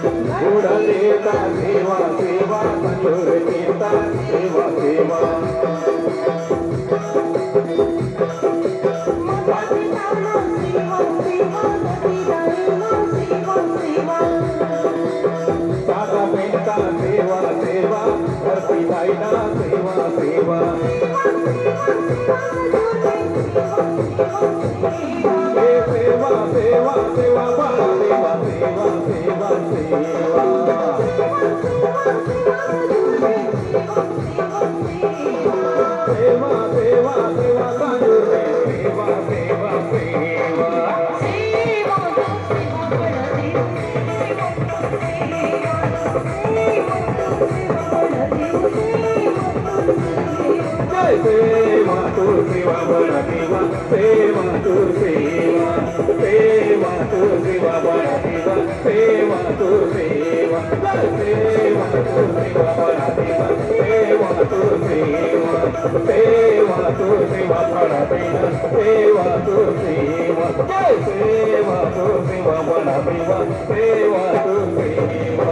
देता सेवा सेवा संजोर देता सेवा सेवा साधा बेटा सेवा सेवा धरती दायना सेवा सेवा सेवा सेवा सेवा बड़ा देवा सेवा सेवा सेवा सेवा सेवा सेवा संजोर सेवा सेवा सेवा सेवा तू सेवा बड़ा देवा सेवा तू सेवा सेवा तू सेवा बड़ा देवा सेवा तू सेवा सेवा तू सेवा बड़ा देवा सेवा तू सेवा सेवा तू सेवा बड़ा देवा सेवा तू सेवा सेवा तू सेवा बड़ा देवा सेवा तू सेवा।